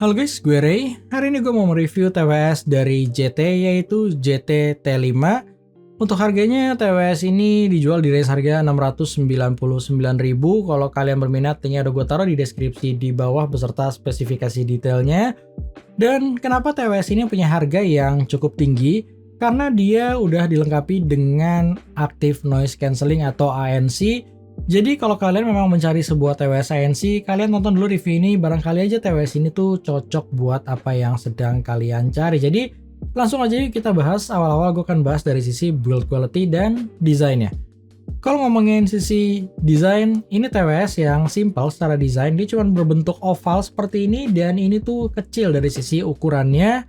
Halo guys, gue Ray. Hari ini gue mau mereview TWS dari JT yaitu JT T5. Untuk harganya TWS ini dijual di range harga 699.000. Kalau kalian berminat, linknya udah gue taruh di deskripsi di bawah beserta spesifikasi detailnya. Dan kenapa TWS ini punya harga yang cukup tinggi? Karena dia udah dilengkapi dengan Active Noise Cancelling atau ANC. Jadi kalau kalian memang mencari sebuah TWS ANC, kalian tonton dulu review ini, barangkali aja TWS ini tuh cocok buat apa yang sedang kalian cari. Jadi langsung aja yuk kita bahas. Awal-awal gue akan bahas dari sisi build quality dan desainnya. Kalau ngomongin sisi desain, ini TWS yang simple secara desain. Dia cuma berbentuk oval seperti ini dan ini tuh kecil dari sisi ukurannya.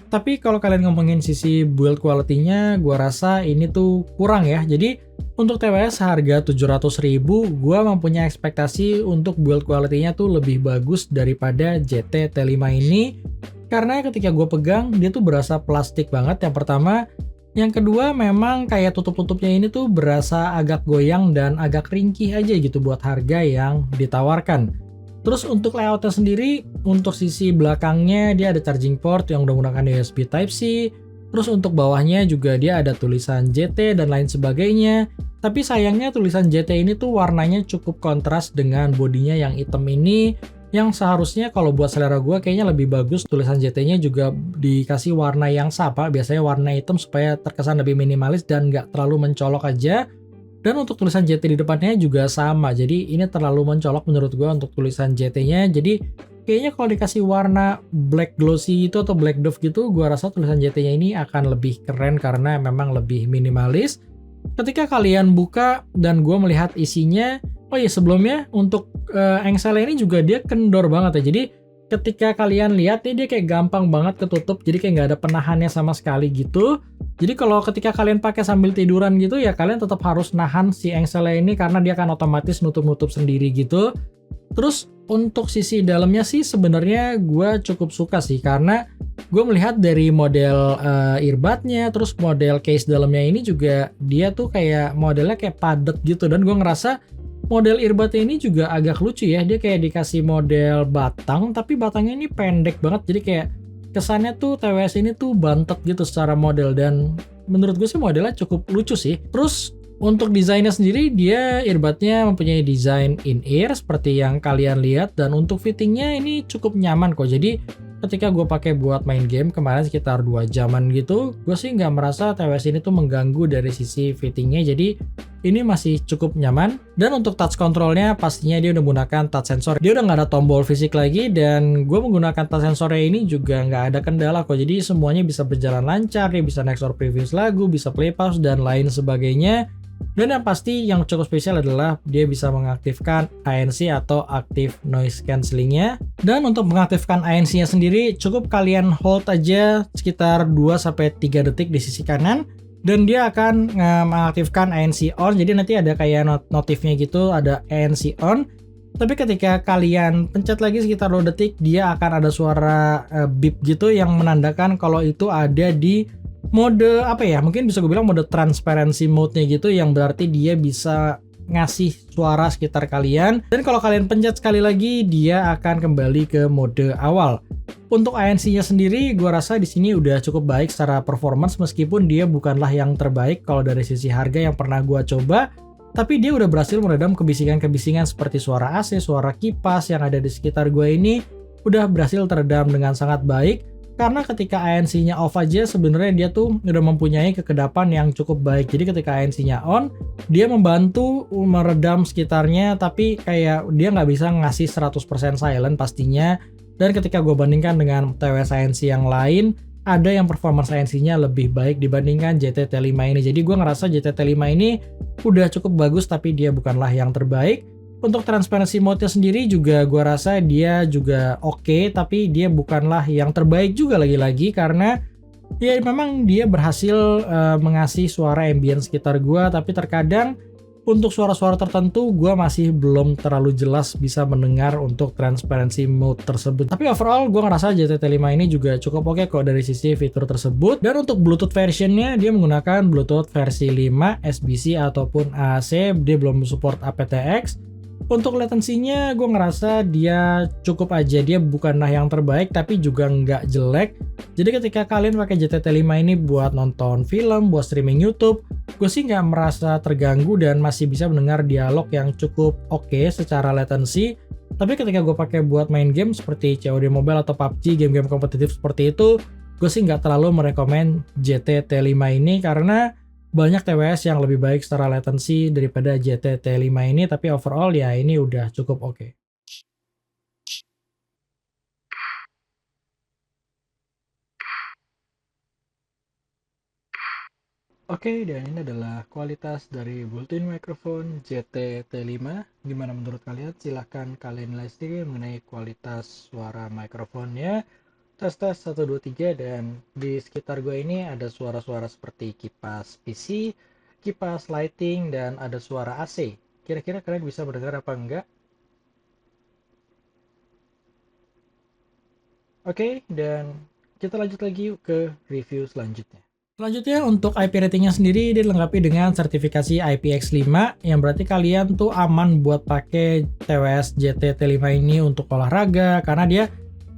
Tapi kalau kalian ngomongin sisi build quality-nya, gue rasa ini tuh kurang ya. Jadi untuk TWS harga 700.000, gue mempunyai ekspektasi untuk build quality-nya tuh lebih bagus daripada JT T5 ini. Karena ketika gue pegang, dia tuh berasa plastik banget yang pertama. Yang kedua, memang kayak tutup-tutupnya ini tuh berasa agak goyang dan agak ringkih aja gitu buat harga yang ditawarkan. Terus untuk layoutnya sendiri, untuk sisi belakangnya dia ada charging port yang udah menggunakan USB Type-C. Terus untuk bawahnya juga dia ada tulisan JT dan lain sebagainya. Tapi sayangnya tulisan JT ini tuh warnanya cukup kontras dengan bodinya yang hitam ini. Yang seharusnya kalau buat selera gue kayaknya lebih bagus tulisan JT-nya juga dikasih warna yang sama. Biasanya warna hitam supaya terkesan lebih minimalis dan nggak terlalu mencolok aja. Dan untuk tulisan JT di depannya juga sama. Jadi ini terlalu mencolok menurut gue untuk tulisan JT-nya. Jadi kayaknya kalau dikasih warna black glossy itu atau black dove gitu, gue rasa tulisan JT-nya ini akan lebih keren karena memang lebih minimalis. Ketika kalian buka dan gue melihat isinya, oh iya sebelumnya untuk engselnya ini juga dia kendor banget ya. Jadi ketika kalian lihat nih dia kayak gampang banget ketutup, jadi kayak nggak ada penahannya sama sekali gitu. Jadi kalau ketika kalian pakai sambil tiduran gitu ya kalian tetap harus nahan si engselnya ini karena dia akan otomatis nutup-nutup sendiri gitu. Terus untuk sisi dalamnya sih sebenarnya gue cukup suka sih karena gue melihat dari model earbudnya, terus model case dalamnya ini juga dia tuh kayak modelnya kayak padat gitu dan gue ngerasa model earbudnya ini juga agak lucu ya. Dia kayak dikasih model batang tapi batangnya ini pendek banget jadi kayak kesannya tuh TWS ini tuh bantet gitu secara model dan menurut gue sih modelnya cukup lucu sih. Terus untuk desainnya sendiri dia earbudnya mempunyai desain in-ear seperti yang kalian lihat dan untuk fittingnya ini cukup nyaman kok. Jadi ketika gue pakai buat main game kemarin sekitar 2 jaman gitu, gue sih nggak merasa TWS ini tuh mengganggu dari sisi fittingnya. Jadi ini masih cukup nyaman. Dan untuk touch controlnya pastinya dia udah menggunakan touch sensor. Dia udah nggak ada tombol fisik lagi dan gue menggunakan touch sensornya ini juga nggak ada kendala kok. Jadi semuanya bisa berjalan lancar, dia bisa next or previous lagu, bisa play pause dan lain sebagainya. Dan yang pasti yang cukup spesial adalah dia bisa mengaktifkan ANC atau Active Noise Cancelling-nya. Dan untuk mengaktifkan ANC-nya sendiri cukup kalian hold aja sekitar 2-3 detik di sisi kanan dan dia akan mengaktifkan ANC on. Jadi nanti ada kayak notifnya gitu, ada ANC on. Tapi ketika kalian pencet lagi sekitar 2 detik dia akan ada suara beep gitu yang menandakan kalau itu ada di mode apa ya, mungkin bisa gue bilang mode transparency mode-nya gitu yang berarti dia bisa ngasih suara sekitar kalian. Dan kalau kalian pencet sekali lagi dia akan kembali ke mode awal. Untuk ANC-nya sendiri gue rasa di sini udah cukup baik secara performance meskipun dia bukanlah yang terbaik kalau dari sisi harga yang pernah gue coba. Tapi dia udah berhasil meredam kebisingan-kebisingan seperti suara AC, suara kipas yang ada di sekitar gue ini udah berhasil teredam dengan sangat baik. Karena ketika ANC-nya off aja sebenarnya dia tuh udah mempunyai kekedapan yang cukup baik. Jadi ketika ANC-nya on, dia membantu meredam sekitarnya tapi kayak dia nggak bisa ngasih 100% silent pastinya. Dan ketika gue bandingkan dengan TWS ANC yang lain, ada yang performance ANC-nya lebih baik dibandingkan JT T5 ini. Jadi gue ngerasa JT T5 ini udah cukup bagus tapi dia bukanlah yang terbaik. Untuk transparency mode-nya sendiri juga gue rasa dia juga oke, tapi dia bukanlah yang terbaik juga lagi-lagi karena ya memang dia berhasil mengasih suara ambient sekitar gue, tapi terkadang untuk suara-suara tertentu gue masih belum terlalu jelas bisa mendengar untuk transparency mode tersebut. Tapi overall gue ngerasa JT T5 ini juga cukup oke kok dari sisi fitur tersebut. Dan untuk Bluetooth versionnya dia menggunakan Bluetooth versi 5 SBC ataupun AAC, dia belum support aptX. Untuk latensinya gue ngerasa dia cukup aja, dia bukanlah yang terbaik tapi juga nggak jelek. Jadi ketika kalian pakai GT-T5 ini buat nonton film, buat streaming YouTube, gue sih nggak merasa terganggu dan masih bisa mendengar dialog yang cukup oke secara latensi. Tapi ketika gue pakai buat main game seperti COD Mobile atau PUBG, game-game kompetitif seperti itu, gue sih nggak terlalu merekomen GT-T5 ini karena banyak TWS yang lebih baik secara latensi daripada GT-T5 ini, tapi overall ya ini udah cukup oke. Oke, dan ini adalah kualitas dari built-in microphone GT-T5. Gimana menurut kalian? Silahkan kalian nilai sendiri mengenai kualitas suara mikrofonnya. Tes 1, 2, 3, dan di sekitar gue ini ada suara-suara seperti kipas PC, kipas lighting, dan ada suara AC. Kira-kira kalian bisa mendengar apa enggak? Oke, dan kita lanjut lagi ke review selanjutnya. Selanjutnya untuk IP ratingnya sendiri dilengkapi dengan sertifikasi IPX5 yang berarti kalian tuh aman buat pakai TWS GT-T5 ini untuk olahraga karena dia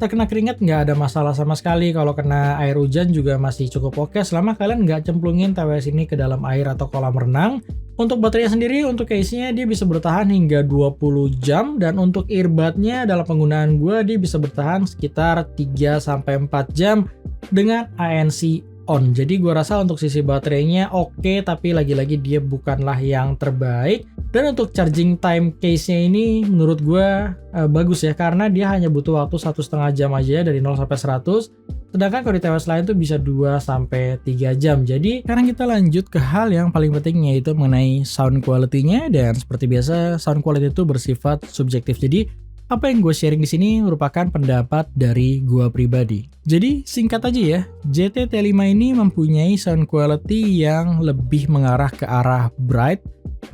terkena keringat nggak ada masalah sama sekali. Kalau kena air hujan juga masih cukup oke selama kalian nggak cemplungin TWS ini ke dalam air atau kolam renang. Untuk baterainya sendiri, untuk case-nya dia bisa bertahan hingga 20 jam dan untuk earbud-nya dalam penggunaan gue dia bisa bertahan sekitar 3-4 jam dengan ANC on. Jadi gue rasa untuk sisi baterainya oke, tapi lagi-lagi dia bukanlah yang terbaik. Dan untuk charging time case-nya ini menurut gue bagus ya, karena dia hanya butuh waktu 1,5 jam aja dari 0 sampai 100. Sedangkan kalau di TWS lain tuh bisa 2-3 jam. Jadi sekarang kita lanjut ke hal yang paling penting, yaitu mengenai sound quality-nya. Dan seperti biasa sound quality itu bersifat subjektif. Jadi apa yang gue sharing di sini merupakan pendapat dari gue pribadi. Jadi singkat aja ya, GT-T5 ini mempunyai sound quality yang lebih mengarah ke arah bright.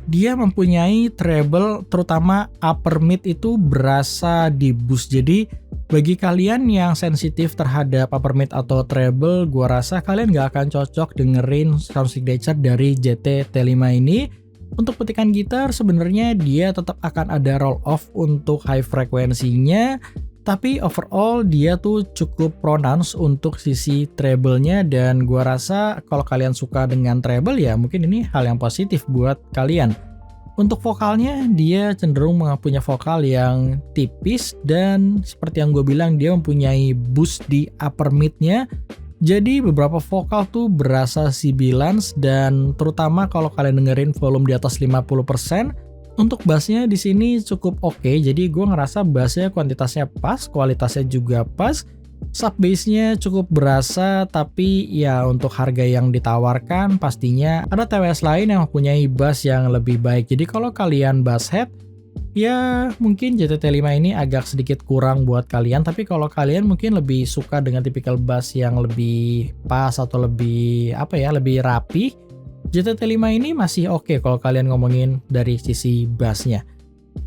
Dia mempunyai treble, terutama upper mid itu berasa di boost. Jadi bagi kalian yang sensitif terhadap upper mid atau treble, gue rasa kalian gak akan cocok dengerin sound signature dari GT-T5 ini. Untuk petikan gitar sebenarnya dia tetap akan ada roll off untuk high frekuensinya, tapi overall dia tuh cukup pronounce untuk sisi treble-nya, dan gua rasa kalau kalian suka dengan treble ya mungkin ini hal yang positif buat kalian. Untuk vokalnya dia cenderung punya vokal yang tipis dan seperti yang gue bilang dia mempunyai boost di upper mid-nya. Jadi beberapa vokal tuh berasa sibilance dan terutama kalau kalian dengerin volume di atas 50%. Untuk bassnya di sini cukup oke. Jadi gue ngerasa bassnya kuantitasnya pas, kualitasnya juga pas. Sub bassnya cukup berasa, tapi ya untuk harga yang ditawarkan pastinya ada TWS lain yang mempunyai bass yang lebih baik. Jadi kalau kalian bass head, ya mungkin GT-T5 ini agak sedikit kurang buat kalian, tapi kalau kalian mungkin lebih suka dengan tipikal bass yang lebih pas atau lebih lebih rapi, GT-T5 ini masih oke kalau kalian ngomongin dari sisi bassnya.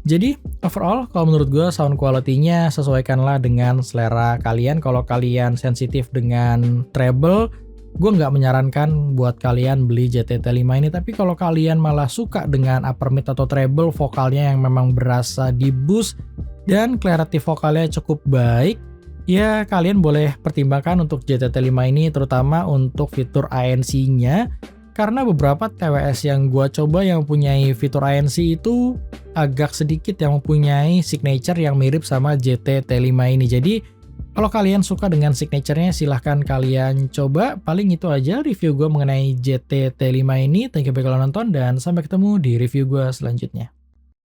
Jadi overall kalau menurut gue sound quality-nya sesuaikanlah dengan selera kalian. Kalau kalian sensitif dengan treble, gue nggak menyarankan buat kalian beli GT-T5 ini. Tapi kalau kalian malah suka dengan upper mid atau treble, vokalnya yang memang berasa di boost dan clarity vokalnya cukup baik, ya kalian boleh pertimbangkan untuk GT-T5 ini, terutama untuk fitur ANC-nya. Karena beberapa TWS yang gue coba yang mempunyai fitur ANC itu agak sedikit yang mempunyai signature yang mirip sama GT-T5 ini. Jadi kalau kalian suka dengan signature-nya silahkan kalian coba. Paling itu aja review gue mengenai GT-T5 ini. Thank you bagi kalian nonton dan sampai ketemu di review gue selanjutnya.